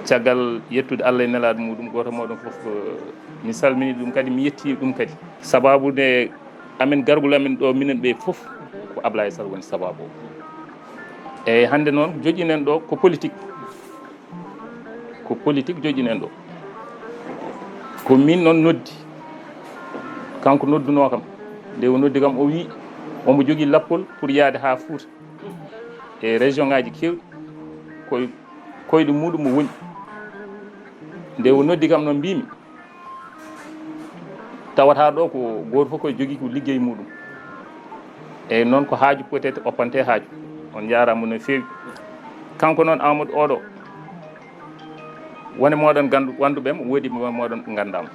caggal yettude Allah e nelaɗo muɗum goto moɗon foof mi salmini ɗum kadi mi yetti ɗum kadi sababude amin gargol amin ɗo minen ɓe foof ko Ablaye Sall woni sababu o eyyi hande noon joƴinen ɗo ko politique joƴinen ɗo ko min noon noddi kanko nodduno kam nde o noddi kam o wi omo jogui lappol pour yaade ha Fouta e région ngaji kewɗi koyɗe muɗum o woni nde o noddi kam noon mbimi tawata ɗo ko goto fof koye jogui ko liggey muɗum eyyi noon ko haaju peut être oppante haaju on jarama no fewi kanko noon Amadou oɗo wone moɗon wanduɓema woodi moɗon gandama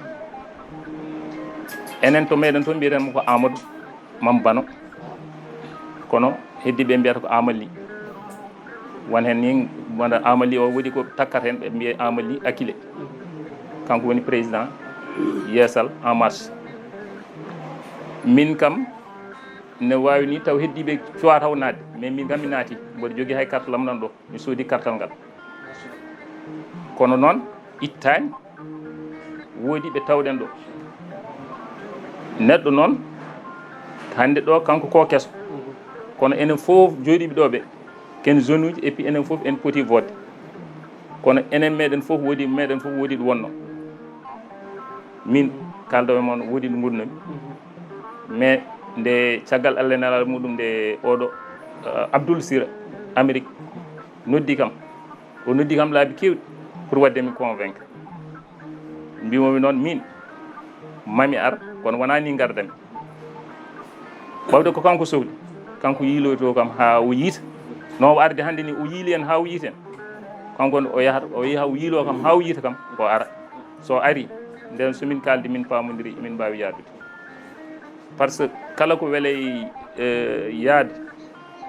enen to meɗen to mbiyetenmo ko Amadou Mambano kono heddiɓe mbiyata ko Amali won hen ni wona Amali o woodi ko takkata hen ɓe mbiye Amali Akile kanko woni président Yeesal en Marche min kam ne wawi ni taw heddiɓe cuwa taw nadde mais min kam mi naati mboɗo jogui hay carte lam nan ɗo mi soodi kartal ngal kono noon ittani woodi ɓe tawɗen ɗo neɗɗo noon hande ɗo kanko ko kesso kono enen foof jooɗiɓe ɗo ɓe ken zone uji et puis enen foof en poti vodde kono enen meɗen foof woodi ɗo wonno min kaldo e moon woodi ɗo gurnomi mais nde caggal Allah nalal muɗum nde oɗo Abdoul Sira Amérique noddi kam laabi kewɗi pour wadde mi convaincre mbimomi noon min mami ar kono wona ni gardami ɓawde ko kanko sohli kanko yiiloto kam ha o yiita no arde hande ni o yiili en ha o yiiten kanko o yaha o yiilo kam ha o yiita kam o ara so ari nden somin kaldi min pamodiri min mbawi yaadude par ce que kala ko weele yaade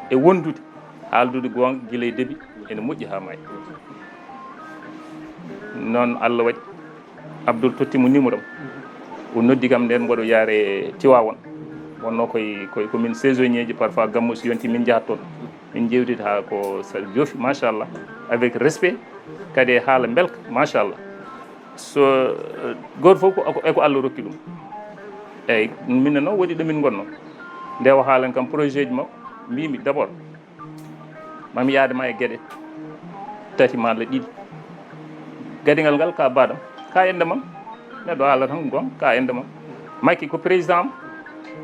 e wondude haaldude gonga guila e début ene moƴƴi ha maayi noon Allah waɗi Abdoul tottimo numéro o noddi kam nden mboɗo yaare Tiwawon wonno komin saisonnier ji parfois gammu so yonti min jahat toon min jewtide ha ko sa joofi machallah avec respect kadi e haala belka machallah so goto foof eko Allah rokki ɗum eyyi minen noon woɗi ɗomin gonno nde o haalan kam projet ji makko mbimi d' abord mami yaadema e gueɗe tati malla ɗiɗi gadigal ngal ka badam ka ende mam neɗɗo haala tan gon ka ende mam Macky ko président am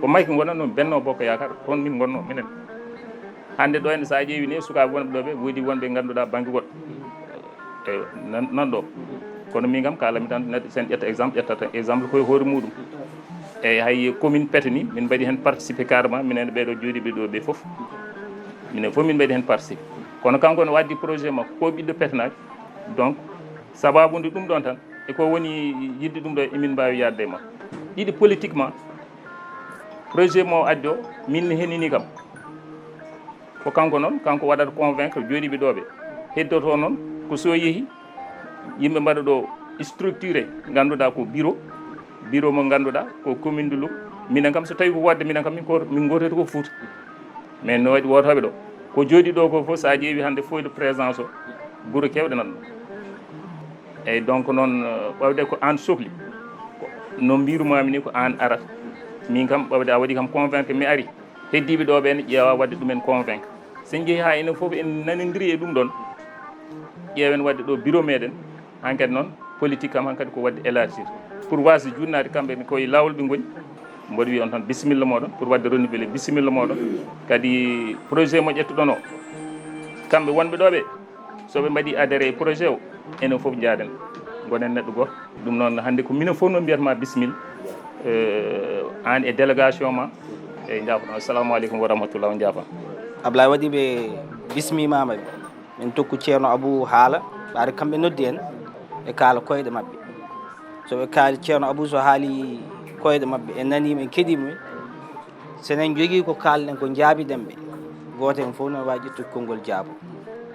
ko Macky gonanno Benno Bokk Yakar toon min gonno minen hande ɗo enne sa ƴeewi ni sukaɓe wonɓe ɗo ɓe woodi wonɓe ganduɗa banggue goɗɗo eyi nan ɗo kono min kam kalami tan neɗɗo sen ƴetta exemple koye hoore muɗum eyyi hay commune Pete ni min mbaɗi hen participé carrément minen ɓeɗo jooɗiɓe ɗo ɓe foof minen foof min mbaɗi hen participé kono kanko ne waddi projet makko ko ɓiɗɗo Petenaɓe donc sababude ɗum ɗon tan eko woni yidde ɗum ɗo emin mbawi yadde ma ɗiɗi politiquement projet mo addi o min henini kam ko kanko noon kanko waɗata convaincre jooɗiɓe ɗo ɓe heddoto noon ko so yeehi yimɓe mbaɗa ɗo structuré ganduɗa ko bureau mo ganduɗa ko commune de Louga minen kam so tawi ko wadde minen kam min gototi ko Fouta mais no waɗi wotoɓe ɗo ko jooɗi ɗo ko foof sa ƴeewi hande feuille de présence o guure kewɗe nan ɗo eyyi donc noon ɓawde ko an sohli no mbirumami ni ko an arata min kam ɓawde a waɗi kam convaincre mi ari heddiɓe ɗo ɓene ƴeewa wadde ɗumen convaincre sen jeehi ha enen foof en nanodiri e ɗum ɗon ƴeewen wadde ɗo bureau meɗen hankkadi noon politique kam hankkadi ko wadde élargir pour wasde jurnade kamɓe koye lawol ɓe gooni mboɗo wiya on tan bisimilla moɗon pour wadde renouvelé bisimilla moɗon kadi projet mo ƴettuɗon o kamɓe wonɓe ɗo ɓe soɓe mbaɗi adhéré e projet o enen foof jaaden gonen neɗɗo goto ɗum noon hande ko minen foof noon mbiyatma bisimilla an e délégation ma eyyi jafo assalamu aleykum wa rahmatullah on jaafam Ablaye waɗi ɓe bismimamaɓe min tokku ceerno Abou haala ɓaade kamɓe noddi en e kaala koyɗe mabɓe soɓe kaali ceerno Abou so haali koyɗe mabɓe en nanima en keeɗima senen jogui ko kalɗen ko jaabiɗen ɓe goto en foof no wawi ƴettude konngol jaabo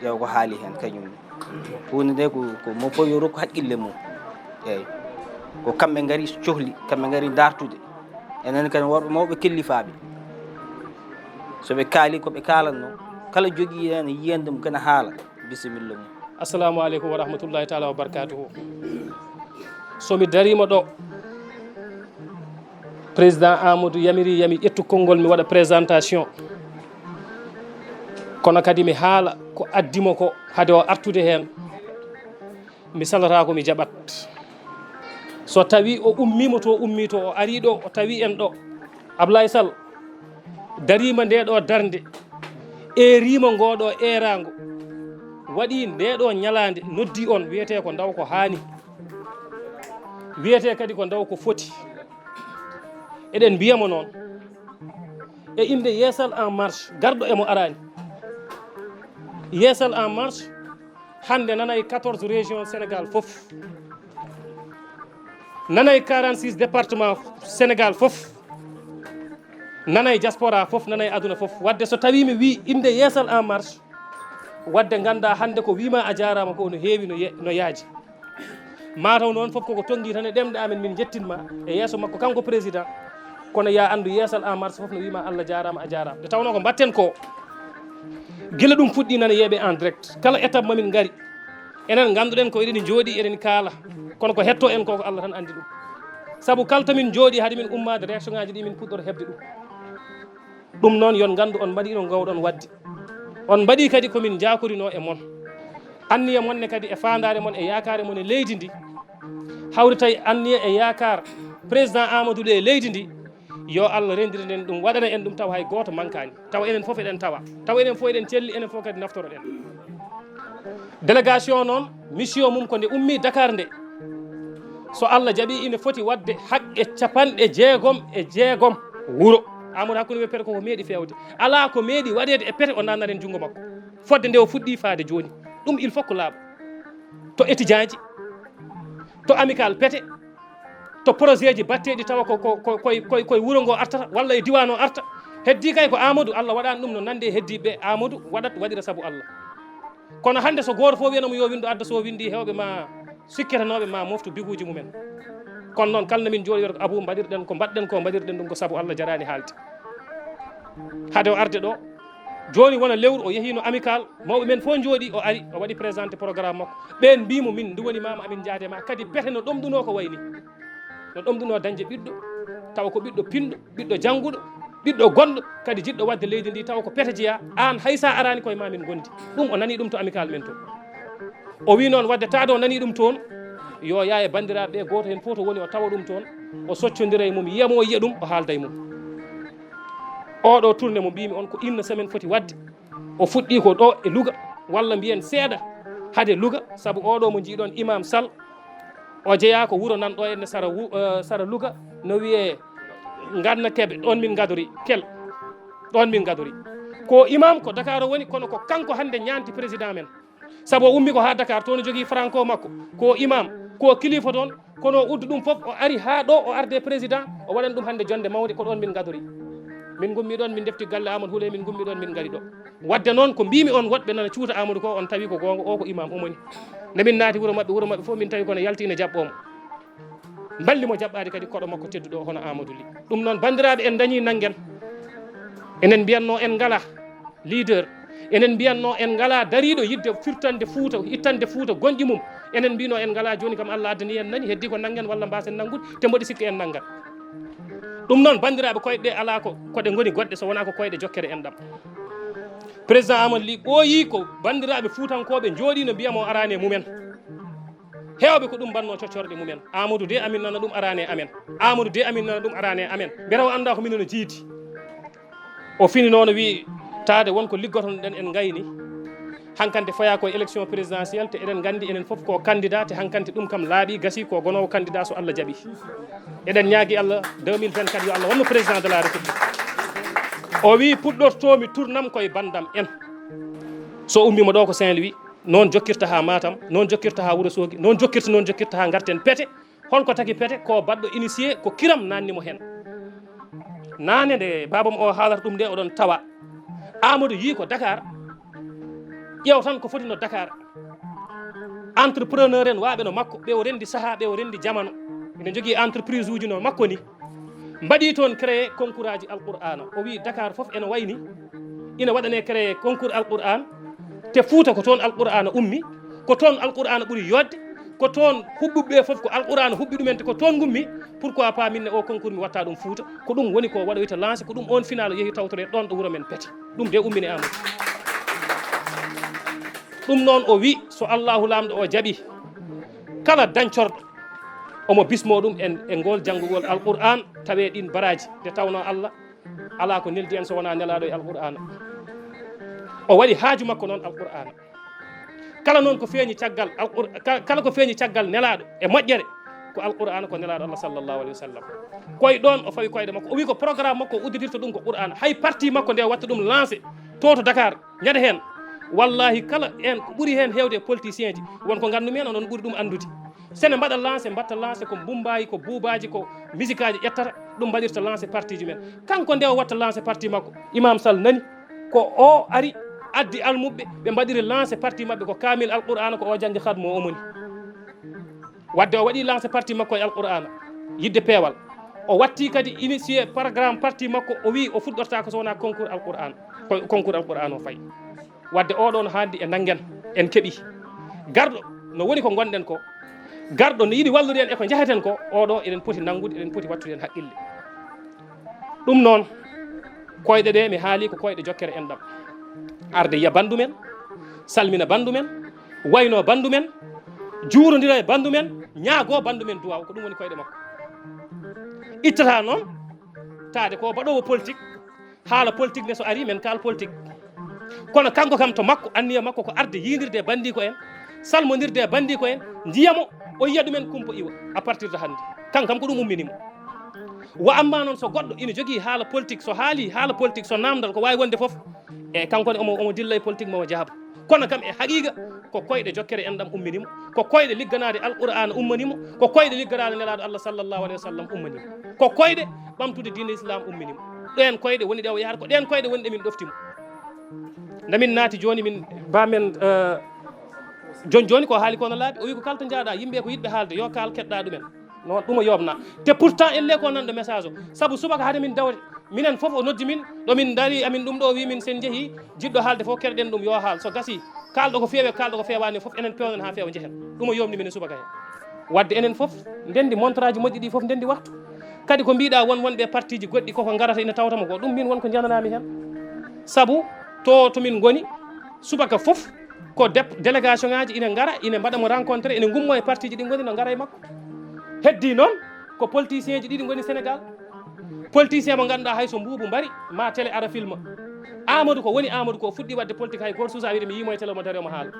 ƴeewa ko haali hen kañum hunde nde ko mo fof yo rokku haqqille mum eyyi ko kamɓe gaari cohli kamɓe gaari dartude enen kadi worɓe mawɓe kellifaɓe soɓe kaali koɓe kalanno kala jogii hen yiyande mum kana haala bisimilla mum. Assalamu aleykum wa rahmatullahi taala wa barakatuhu. Somi darima ɗo président Amadou yami ƴettu konngol mi waɗa présentation, kono kadi mi haala ko addimo ko hade o artude hen mi salata ko mi jaɓat. So tawi o ummima to ummi to o ari ɗo o tawi en ɗo Ablaye Sall darima nde ɗo darde erima ngoɗo erago waɗi nde ɗo ñalande noddi on wiyete ko ndaw ko haani, wiyete kadi ko ndaw ko foti. eɗen mbiyamo noon e inde Yeesal en marche garɗo emo arani. Yeesal en marche hande nanay 14 régions Sénégal fof, nanay 46 département Sénégal fof, nanay diaspora fof, nanay aduna fof. Wadde so tawi mi wi inde Yeesal en marche, wadde ganda hande ko wima a jarama ko no heewi no yaaji. Mataw noon fof koko tongi tan e ɗemɗe amen min jettinma e yeeso makko kanko président, kono ya andu Yeesal en marche fof no wima Allah jarama a jarama. Nde tawno ko mbatten ko gila ɗum fuɗɗi nane yeeɓe en direct, kala étape mamin gaari enen ganduɗen ko eɗen jooɗi eɗen kaala, kono ko hetto en ko Allah tan andi ɗum. Saabu kalta min jooɗi haade min ummade réaction ngaji ɗi min puɗɗoto hebde ɗum noon yon gandu on mbaɗi no gawɗon wadde, on mbaɗi kadi komin jakorino e mon, anniya monne kadi e fandare mon e yakare mon e leydi ndi, hawri tawi anniya e yakar président Amadou ɗe e leydi ndi, yo Allah rendiri nden ɗum waɗana en ɗum taw hay goto mankani, taw enen fof eɗen tawa, taw enen fof eɗen celli, enen fof kadi naftoroɗen. Délégation noon mission mum ko nde ummi Dakar nde, so Allah jaaɓi ine foti wadde haqqe 6 wuuro. Amadou hakkude ɓe pete koko meeɗi fewde, ala ko meeɗi waɗede e pete o nannaren junngo makko, fodde nde o fuɗɗi faade joni. ɗum il faut ko laaɓa to étudiant ji, to amical pete, to projet ji batteɗi tawa koye wuuro ngo artata walla e diwan o arta. Heddi kay ko Amadou, Allah waɗani ɗum no nande heddiɓe. Amadou waɗira saabu Allah. Kono hande so goto fof wiyanamo yo windu adda, so windi hewɓe ma sikketanoɓe ma moftu biguji mumen. Kono noon kala min jooɗi ko Abou mbaɗirɗen ko mbaɗɗen ko mbaɗirɗen ɗum ko saabu Allah jarani haalde. Hade o arde ɗo joni wona lewru o yeehino amical, mawɓe men fof jooɗi, o ari o waɗi présenté programme makko. Ɓen mbimo min nduwoni mama amin jaadema kadi pete no ɗomɗuno ko wayni, no ɗomɗuno dañde ɓiɗɗo tawa ko ɓiɗɗo pinɗo, ɓiɗɗo jangguɗo, ɓiɗɗo gonɗo kadi jiɗɗo wadde leydi ndi tawa ko pete jeeya, an haysa arani koye ma min gondi. ɗum o nani ɗum to amical men to. O wi noon wadde taade o nani ɗum toon, yo yaa e bandiraɓe ɓe goto hen fof to woni o tawa ɗum toon, o soccodira e mum, yiyamo o yiya ɗum, o haalda e mum. Oɗo tourné mo mbimi on ko une semaine foti wadde, o fuɗɗi ko ɗo e Louga, walla mbiyen seeɗa hade Louga, saabu oɗo mo jiiɗon imam Sall o jeeya ko wuuro nan ɗo enne sara Louga, no wiye ganna keɓe, ɗon min gadori kel, ɗon min gadori. Ko imam ko Dakar o woni, kono ko kanko hande ñanti président men, saabu o ummi ko ha Dakar toon jogui franco makko, ko imam ko kilifa toon, kono uddu ɗum foof o ari ha ɗo o arde président, o waɗani ɗum hande jonde mawde, ko ɗon min gadori. Min gummi ɗon min defti galle Amadou Houlé, min gummi ɗon min gari ɗo. Wadde noon ko mbimi on woɗɓe nana cuuta Amadou ko, on tawi ko gonga, o ko imam omoni. Nde min naati wuuro mabɓe fof min tawi kono yaltine jaɓɓomo, ballimo jaɓɓade kadi koɗo makko tedduɗo hono Amadou Ly. Ɗum noon bandiraɓe en dañi nanguen, enen mbiyanno en ngala leader, enen mbiyanno en ngala dariɗo yidde firtande Fouta, ittande Fouta gonƴi mum, enen mbino en ngala. Joni kam Allah addani en nani, heddi ko nanguen walla mbasen nanggude, te mboɗi sikki en nanggat. ɗum noon bandiraɓe koyɗe ɗe ala koɗe goni goɗɗe, so wona ko koyɗe jokkere en ɗam. Président Amadou Ly ɓooyi ko bandiraɓe Fuutankoɓe jooɗino mbiyamo arane mumen, hewɓe ko ɗum mbanno coccorɗe mumen. Amadou de amin nana ɗum arane amen, Amadou de amin nana ɗum arane amen, mbere o anda ko minono jiidi. O fini noon wi taade wonko liggotono ɗen en gayni, hankkante faya koye élection présidentielle, te eɗen gandi enen foof ko candidat, te hankkante ɗum kam laaɓi gasi ko gonowo candidat so Allah jaaɓi. Eɗen ñaagui Allah 2024 yo Allah wonno président de la république. O wi puɗɗortomi tournam koye bandam en, so ummima ɗo ko Saint-Louis, noon jokkirta ha Matam, noon jokkirta ha Wourossogui, noon jokkirta ha garten Pete. Holko tagi Pete ko baɗɗo initié, ko kiram nannimo hen. Nane nde babam o haalata ɗum nde oɗon tawa Amadou yi ko Dakar, ƴeew tan ko foti no Dakar, entrepreneur en waaɓe no makko, ɓe o rendi saaha, ɓe o rendi jamano, ene jogui entreprise uji no makko ni, mbaɗi toon créé concours aji alqur'ana. O wi Dakar foof ene wayni ina waɗane créé concours alqur'an te Fouta ko toon alqur'ana ummi ko toon alqur'ana ɓuuri yodde ko toon huɓɓuɓe fof ko alqur'ana huɓɓi ɗumen te ko toon gummi pourquoi pas minne o concours mi watta ɗum Fouta ko ɗum woni ko waɗoyta lancé ko ɗum on final yeehi tawtore ɗon ɗo wuuro men Peti ɗum de ummini Amadou ɗum noon o wi so Allahu lamɗo o jaaɓi kala dañcorɗo omo bismo ɗum e ngol janngugol alqur'an tawe ɗin baraji nde tawno Allah ala ko neldi en so wona nelaɗo e alqur'ana o waɗi haaju makko noon alqur'ana kala noon ko feeñi caggal kala ko feeñi caggal nelaɗo e moƴƴere ko alqur'ana ko nelaɗo Allah sallllahu alayhi wa sallam koye ɗon o fawi koyɗe makko o wi ko programme makko o udditirta ɗum ko qur'ana hay parti makko nde watta ɗum lancé to Dakar ñade hen wallahi kala en ko ɓuuri hen hewde e politicien ji wonko ganndumi hen onon ɓuuri ɗum andude sene mbaɗa lancé mbatta lancé ko Bumbayi ko buubaji ko musique aji ƴettata ɗum mbaɗirta lancé parti ji men kanko nde o watta lancé parti makko Imam Sall nani ko o ari addi almuɓɓe ɓe mbaɗiri lancé parti mabɓe ko kamil alqur'ana ko o janggi hadmo o omoni wadde o waɗi lancé parti makko e alqur'ana yidde peewal o watti kadi initié programme parti makko o wi o fuɗɗorta ko so wona concours alqur'ana ko concours alqur'ana o fayi wadde oɗon handi e nanggen en keeɓi garɗo no woni ko gonɗen ko garɗo no yiɗi wallude en eko jaheten ko oɗo eɗen poti nanggude eɗen poti wattude en haqqille ɗum noon koyɗe ɗe mi haali ko koyɗe jokkere enɗam arde yiya bandu men salmina bandu men wayno bandu men juurodira e bandu men ñaago bandu men duwaw ko ɗum woni koyɗe makko ittata noon taade ko baɗowo politique haala politique nde so ari men kaal politique kono kanko kam to makko anniya makko ko arde yiidirde e bandi ko en salmodirde e bandi ko en jiyamo o yiya ɗumen kumpa iwa à partir de hannde kanko kam ko ɗum umminimo wa amma noon so goɗɗo ina jogii haala politique so haali haala politique so namdal ko wawi wonde foof e kankone omo dilla e politique mo jaaba kono kam e haqiqa ko koyɗe jokkere en ɗam umminimo ko koyɗe ligganade alqur'ana ummanimo ko koyɗe ligganade nelaɗo Allah sallllahu alayhi wa sallam ummanimo ko koyɗe ɓamtude diine islam umminimo ɗen koyɗe woni ɗe o yahata ko ɗen koyɗe woni ɗe min ɗoftimo ndamin naati joni min bamen joni ko haali kono laaɓi o wi ko kalto jaaɗa yimɓe ko yiɗɓe haalde yo kaal keɗɗa ɗumen non ɗum o yobna te pourtant elle ko nanɗo message o saabu subaka hade min dawde minen foof o noddi min ɗomin daari amin ɗum ɗo wi min sen jeehi jiɗɗo haalde fof keɗɗen ɗum yo haal so gasi kalɗo ko feewe kalɗo ko fewani foof enen pewnen ha feewa jeehen ɗum o yomni min e subaka he wadde enen foof ndendi montre aji moƴƴi ɗi foof ndendi waktu kadi ko mbiɗa wonɓe parti ji goɗɗi koko garata ina tawtama ko ɗum min wonko jananami hen saabu to min goni subaka foof ko délégation ngaji ina gara ina mbaɗamo rencontré ene gummo e parti ji ɗi goni no gara e makko heddi noon ko politicien ji ɗiɗi goni Sénégal politicien mo ganduɗa hay so mbuubu mbari ma télé ara filma Amadou ko woni Amadou ko fuɗɗi wadde politique hay goto susa wiide mi yimo e télé mo dari omo haala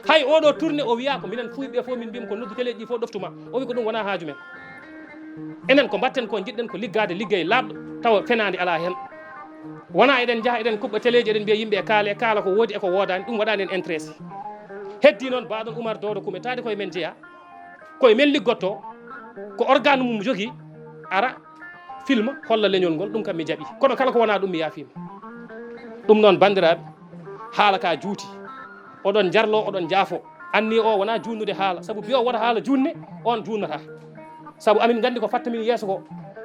hay oɗo tourné o wiya ko minen fuyɓe fof min mbima ko noddu télé ji fof ɗoftuma o wi ko ɗum wona haaju men enen ko mbatten ko jiɗɗen ko liggade liggey labɗo tawa fenade ala hen wona eɗen jaaha eɗen kuɓɓa téléji eɗen mbiya yimɓe kaala ko woodi eko wodani ɗum waɗani en intéressé heddi noon baɗon Oumar Dodo kume tade koye men jeeya koye men liggotto ko organe mum jogui ara film holla leñol ngol ɗum kam mi jaaɓi kono kala ko wona ɗum mi yaafima ɗum noon bandiraɓe haala ka juuti oɗon jarlo oɗon jaafo anni o wona junnude haala saabu biyo wota haala junne on junnata saabu amin gandi ko fatta min yeeso ko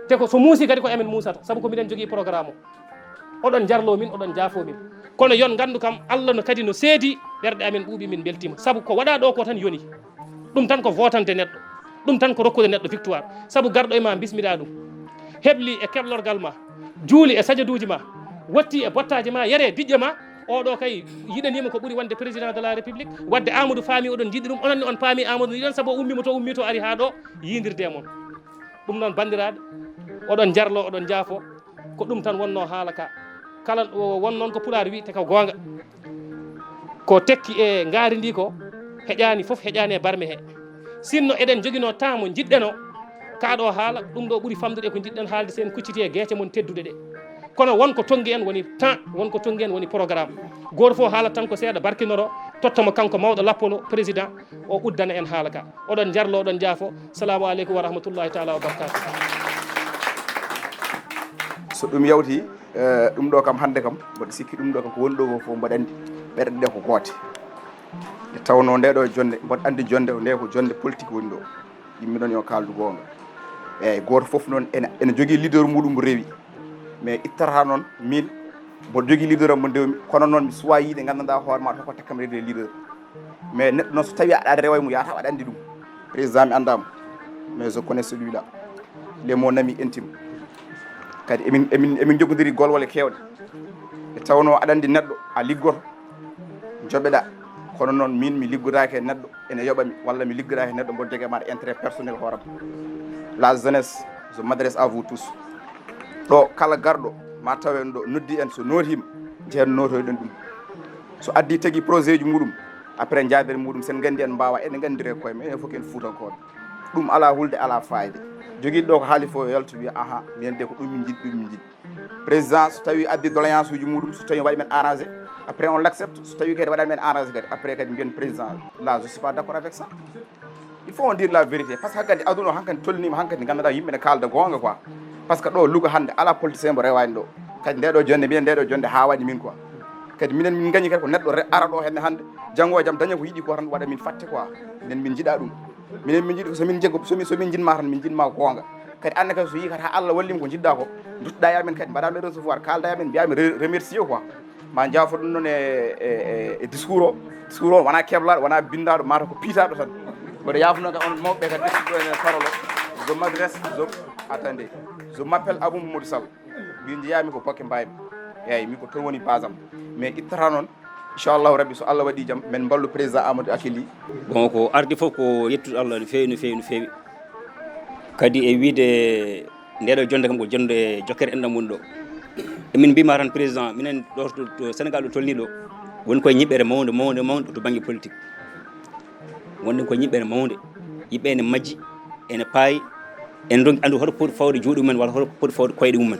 te ko so muusi kadi ko amin muusata saabu ko miɗen jogui programme o oɗon jarlo min oɗon jaafo min kono yon gandu kam Allah no kadi no seedi ɓerɗe amin ɓuuɓi min beltima saabu ko waɗa ɗo ko tan yoni ɗum tan ko votante neɗɗo ɗum tan ko rokkude neɗɗo victoire saabu garɗo e ma bismiɗa ɗum heɓli e keblorgal ma juuli e sajaduji ma watti e bottaji ma yere bijƴe ma oɗo kay yiɗanima ko ɓuuri wonde président de la république wadde Amadou faami oɗon jiɗi ɗum ononne on paami Amadou yiɗon saabu o ummi to ari ha ɗo yidirde mon ɗum noon bandiraɓe oɗon jarlo oɗon jaafo ko ɗum tan wonno haala ka kala won noon ko pulaar wi te ko gonga ko tekki e ngaari ndi ko heƴani foof heƴani e barme he sinno eɗen joguino temps mo jiɗɗeno kaɗo haala ɗum ɗo ɓuuri famdude ko jiɗɗen haalde sen kucciti e gueece mon teddude ɗe kono wonko tongi en woni temps wonko tongi en woni programme goto fof haalat tan ko seeɗa barkinoro tottamo kanko mawɗo lappolo président o uddana en haala ka oɗon jarlo oɗon jaafo salamu aleykum wa rahmatullahi taala wa barakatu so ɗum yawti ɗum ɗo kam hannde kam mbaɗa sikki ɗum ɗo kam ko woni ɗo fof mbaɗa andi ɓerɗe ɗe ko goote nde tawno nde ɗo jonde mbaɗa andi jonde nde ko jonde politique woni ɗo yimɓe ɗon yo kaldu goonga eyyi goto fof noon ene jogui leader muɗum rewi mais ittata noon min mboɗo jogui leader am mo ndewmi kono noon mi suwa yiide gandanɗa hoore ma ko takkam rede leader mais neɗɗo noon so tawi aɗa rewa mo yataw aɗa andi ɗum président mi andama mais je connais celui là il est mon ami intime kadi emin jogodiri golwole kewɗe e tawno aɗa andi neɗɗo a liggoto joɓeɗa kono noon min mi liggoraki e neɗɗo ene yoɓami walla mi liggoraki e neɗɗo mboɗo jogue maɗa intérêt personnel hooram la jeunesse je m'adresse à vous tous ɗo kala garɗo ma tawen ɗo noddi en so notima jehen notoyɗen ɗum so addi tagui projet ji muɗum après jaadere muɗum sen gandi en mbawa ene gandire koye men fof ken fuutankoɓe ɗum ala hulde ala fayde joguiɗo ɗo ko haali fo yalto wiya aha minen de ko ɗum min jiiɗi ɗum min jiiɗi président so tawi addi doléance uji muɗum so tawi waɗi men arrangé après on l'accepte so tawi kadi waɗani men arrangé kadi après kadi mbiyen président là je suis pas d'accord avec ça il faut on dire la vérité par ce que hankadi aduna o hankadi tolnima hankadi ganduɗa yimɓe ne kalda gonga quoi par ce que ɗo Louga hande ala politicien mo rewani ɗo kadi ndeɗo jonde mbiyen ndeɗo jonde ha waɗi min quoi kadi minen min gañi kadi ko neɗɗo ara ɗo henne hande janggo e jaam daña ko yiiɗi ko tan waɗa min fatte quoi minen min jiiɗa ɗum minen min jiiɗi somin jeggo somin jinma tan min jinma gonga kadi anne kadi so yi kadi ha Allah wallima ko jiɗɗa ko duttoɗa yamen kadi mbaɗamen recevoir kalda yamen mbiyami remercier quoi ma jaafo ɗum noon e discours o wona keblaɗo wona bindaɗo mata ko piitaɗo tan mboɗo yafuno ka on mawɓe kadi ɓettuɗo ene parole je m'adresse attendez je m'appelle Abou Mamadou Sall min jeyami ko bokke mbaymi eyyi mi ko toon woni base am mais ittata noon inchallahu rabbi so Allah waɗi jaam men ballu président Amadou Akili bon ko ardi fof ko yettude Allah no fewi no fewi no fewi kadi e wiide ndeɗo jonde kam ko jonde jokkere enɗam woni ɗo emin mbima tan président minen ɗo to Sénégal ɗo tolni ɗo woni koye ñiɓɓere mawde to banggue politique wonde koye ñiɓɓere mawde yimɓe ene majji ene paayi en donki andu hoto poti fawde juuɗe mumen walla hoto poti fawde koyɗe mumen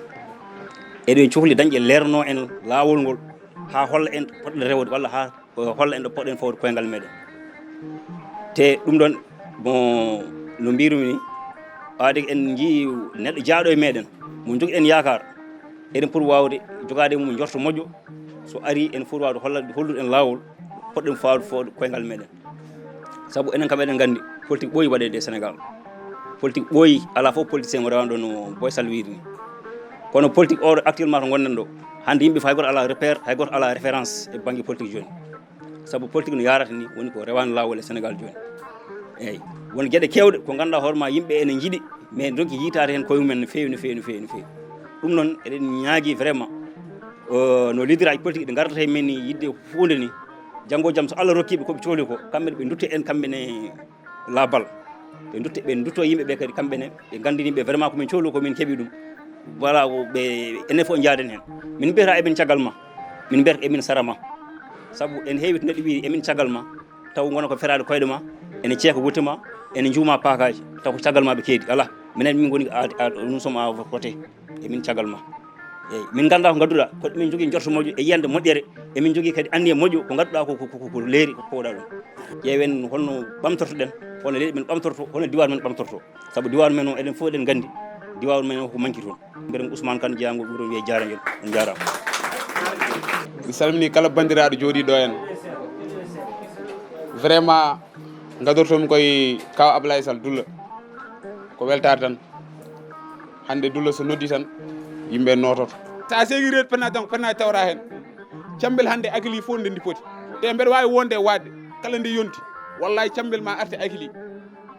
eɗen cohli dañƴe leerno en laawol ngol ha holla en poɗɗen rewde walla ha holla en ɗo poɗɗen fawde koyngal meɗen te ɗum ɗon bon no mbirumi ni wadde en jii neɗɗo jaaɗo e meɗen mo jogui en yakar eɗen pour wawde jogade mum jorto moƴƴo so ari en pour wawde hollude en laawol poɗɗen fawde koyngal meɗen saabu enen kam eɗen gandi politique ɓooyi waɗede e Sénégal politique ɓooyi ala fof politicien mo rewano ɗo no Boy Sall wiiri ni kono politique oɗo actuellement to gonɗen ɗo hande yimɓe hay goto ala repère hay goto ala référence e banggue politique joni saabu politique no yarata ni woni ko rewani lawol e Sénégal joni eyyi won gueɗe kewɗe ko ganduɗa hoorema yimɓe ene jiiɗi mais donki yitade hen koye mumen no fewi ɗum noon eɗen ñaagui vraiment no leader aji politique ɗe gardata men ni yidde hunde ni janggo jaam so Allah rokkiɓe koɓe cohli ko kamɓene ɓe dutte en kamɓene laabal ɓe dutto yimɓeɓe kadi kamɓene ɓe gandiniɓe vraiment komin cohli komin keeɓi ɗum voilà ɓe enen fof jaaden hen min mbiyata eɓen caggal ma min mbiyata emin sarama saabu en heewi to neɗɗo wi emin caggal ma taw gona ko ferade koyɗe ma ene ceeka wutte ma ene juuma paakaji taw ko caggal ma ɓe keedi ala minen min goni nous sommes à votre côté emin caggal ma eyyi min ganda ko gadduɗa ko min jogui jorto moƴƴo e yiyande moƴƴere emin jogui kadi anniye moƴƴo ko gadduɗa ko leeri ko powɗa ɗum ƴeewen holno ɓamtortoɗen holno leydi men ɓamtorto holno diwanu men ɓamtorto saabu diwanu men o eɗen fof eɗen gandi diwanu men o ko manki toon mbiɗen Ousmane Kane jeeyango ɓuuron wiye jaragel on jarama mi salmini kala bandiraɗo jooɗiɗo en vraiment gadortomi koye kaw Ablaye Sall Dulla ko weltare tan hande Dulla so noddi tan yimɓe nototo sa seegi reedu penna tawra hen cambel hande Akili fof nde ndi poti te mbeɗa wawi wonde e wadde kala nde yonti wallahi cambel ma arte Akili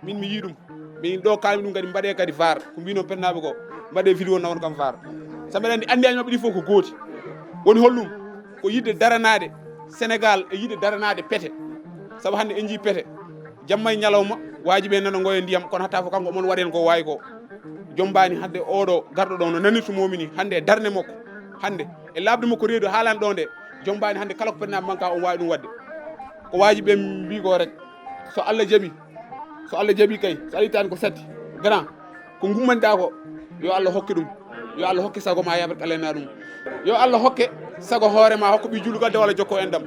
min mi yii ɗum min ɗo kalmi ɗum kadi mbaɗe kadi var ko mbino pennaɓe ko mbaɗe vidéo nawon kam var sa mbeɗa andi andiyaji mabɓe ɗi fof ko gooti woni hollum ko yidde daranade Sénégal e yidde daranade peete saabu hande en jii peete jamma e ñalawma wajiɓe nana goyo ndiyam kono hatta fo kanko omon waɗen ko wawi ko jombani hande oɗo garɗo ɗo no nanirtumomi ni hande e darde makko hande e labde makko reedu haalani ɗo nde jombani hande kala ko pennaɓe manka on wawi ɗum wadde ko wajiɓe mbi ko rek so Allah jaaɓi kay so ari tan ko satti grand ko gummanɗa ko yo Allah hokke ɗum yo Allah hokke sago ma yaɓat kalena ɗum yo Allah hokke sago hoorema hokko ɓi jullugalde walla jokko en ɗam